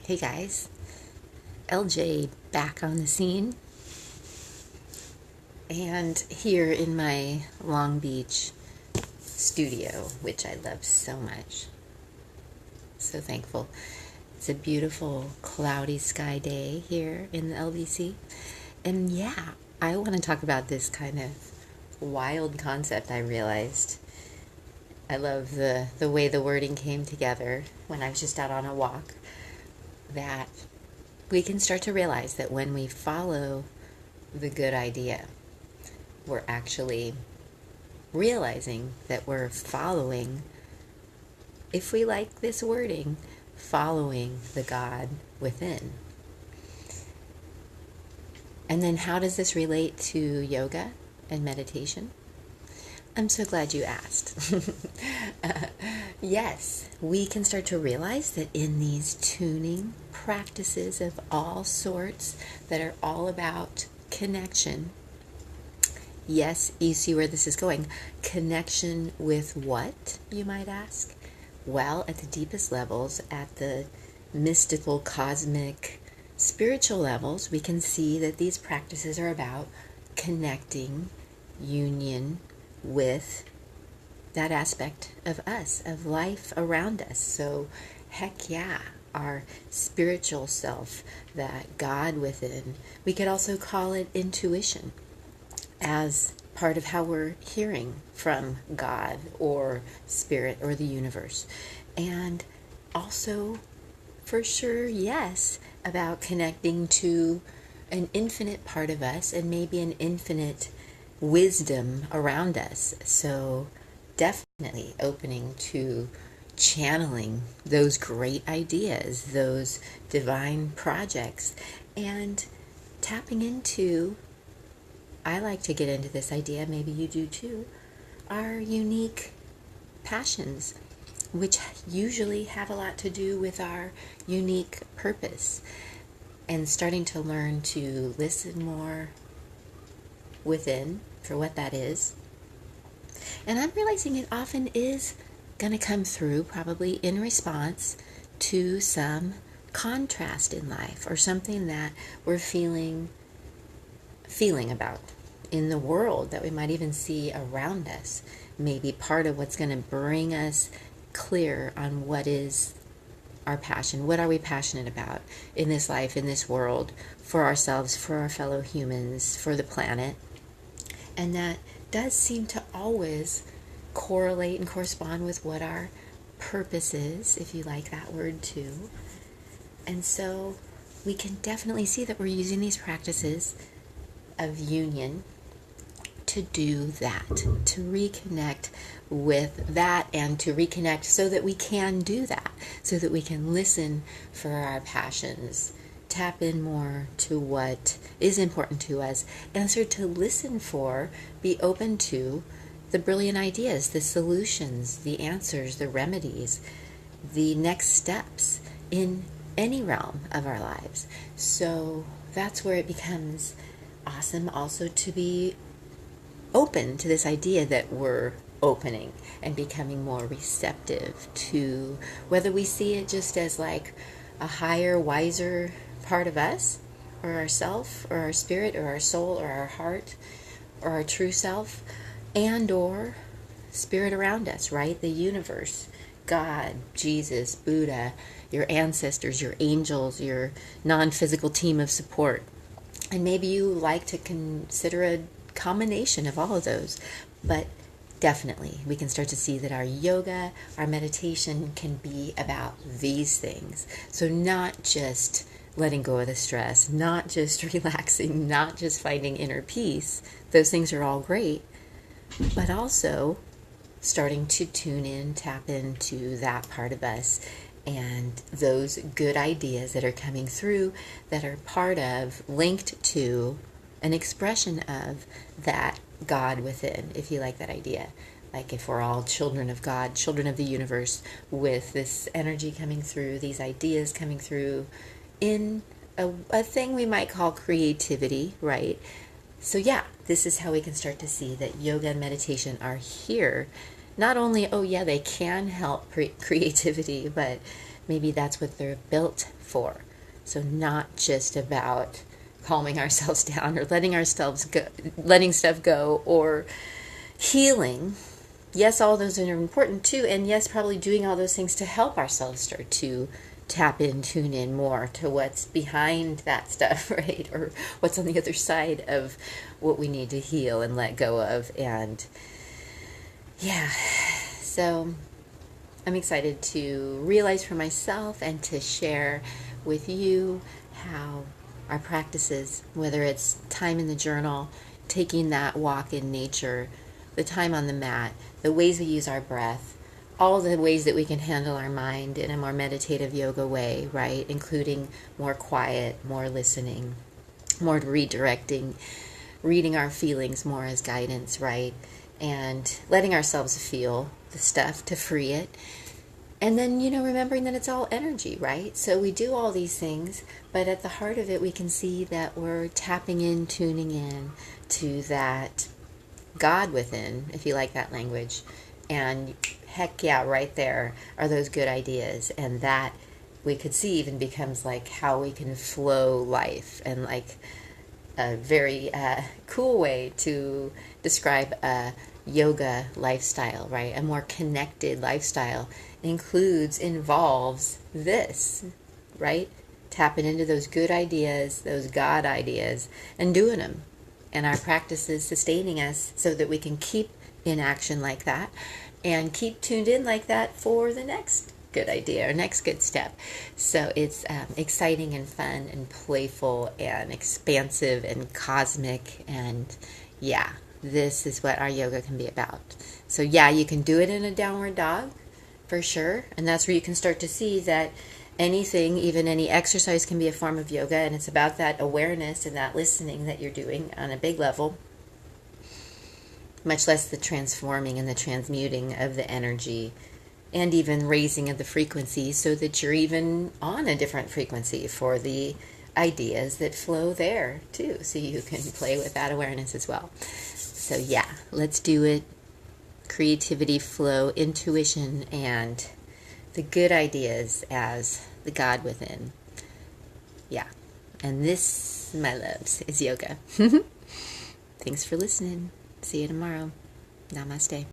Hey guys, LJ back on the scene, and here in my Long Beach studio, which I love so much. So thankful. It's a beautiful cloudy sky day here in the LBC. And yeah, I want to talk about this kind of wild concept I realized. I love the way the wording came together when I was just out on a walk, that we can start to realize that when we follow the good idea, we're actually realizing that we're following, if we like this wording, following the God within. And then how does this relate to yoga and meditation? I'm so glad you asked. Yes, we can start to realize that in these tuning practices of all sorts that are all about connection, yes, you see where this is going. Connection with what, you might ask? Well, at the deepest levels, at the mystical, cosmic, spiritual levels, we can see that these practices are about connecting, union with that aspect of us, of life around us. So, heck yeah, our spiritual self, that God within. We could also call it intuition, as part of how we're hearing from God or Spirit or the universe. And also, for sure, yes, about connecting to an infinite part of us and maybe an infinite wisdom around us. So, definitely opening to channeling those great ideas, those divine projects, and tapping into, I like to get into this idea, maybe you do too, our unique passions, which usually have a lot to do with our unique purpose, and starting to learn to listen more within for what that is. And I'm realizing it often is going to come through probably in response to some contrast in life or something that we're feeling about in the world that we might even see around us. Maybe part of what's going to bring us clear on what is our passion. What are we passionate about in this life, in this world, for ourselves, for our fellow humans, for the planet? And that does seem to always correlate and correspond with what our purpose is, if you like that word too. And so we can definitely see that we're using these practices of union to do that, to reconnect with that, and to reconnect so that we can do that, so that we can listen for our passions, tap in more to what is important to us, and start to listen for, be open to the brilliant ideas, the solutions, the answers, the remedies, the next steps in any realm of our lives. So that's where it becomes awesome also to be open to this idea that we're opening and becoming more receptive to, whether we see it just as like a higher, wiser part of us, or ourself, or our spirit, or our soul, or our heart, or our true self, and or spirit around us, right? The universe, God, Jesus, Buddha, your ancestors, your angels, your non-physical team of support. And maybe you like to consider a combination of all of those, but definitely we can start to see that our yoga, our meditation can be about these things. So not just letting go of the stress, not just relaxing, not just finding inner peace. Those things are all great, but also starting to tune in, tap into that part of us and those good ideas that are coming through, that are part of, linked to, an expression of that God within, if you like that idea. Like if we're all children of God, children of the universe, with this energy coming through, these ideas coming through in a thing we might call creativity, right? So yeah, this is how we can start to see that yoga and meditation are here not only, oh yeah, they can help creativity, but maybe that's what they're built for. So not just about calming ourselves down or letting stuff go, or healing. Yes, all those are important too, and yes, probably doing all those things to help ourselves start to tap in, tune in more to what's behind that stuff, right? Or what's on the other side of what we need to heal and let go of. And yeah, so I'm excited to realize for myself and to share with you how our practices, whether it's time in the journal, taking that walk in nature, the time on the mat, the ways we use our breath, all the ways that we can handle our mind in a more meditative yoga way, right? Including more quiet, more listening, more redirecting, reading our feelings more as guidance, right? And letting ourselves feel the stuff to free it. And then, remembering that it's all energy, right? So we do all these things, but at the heart of it, we can see that we're tapping in, tuning in to that God within, if you like that language. And heck yeah, right there are those good ideas. And that we could see even becomes like how we can flow life, and like a very cool way to describe a yoga lifestyle, right? A more connected lifestyle involves this, right? Tapping into those good ideas, those God ideas, and doing them. And our practices sustaining us so that we can keep in action like that and keep tuned in like that for the next good idea or next good step. So it's exciting and fun and playful and expansive and cosmic, and yeah, this is what our yoga can be about. So yeah, you can do it in a downward dog for sure, and that's where you can start to see that anything, even any exercise, can be a form of yoga, and it's about that awareness and that listening that you're doing on a big level, much less the transforming and the transmuting of the energy, and even raising of the frequency so that you're even on a different frequency for the ideas that flow there too, so you can play with that awareness as well. So yeah, let's do it. Creativity, flow, intuition, and the good ideas as the God within. Yeah, and this, my loves, is yoga. Thanks for listening. See you tomorrow. Namaste.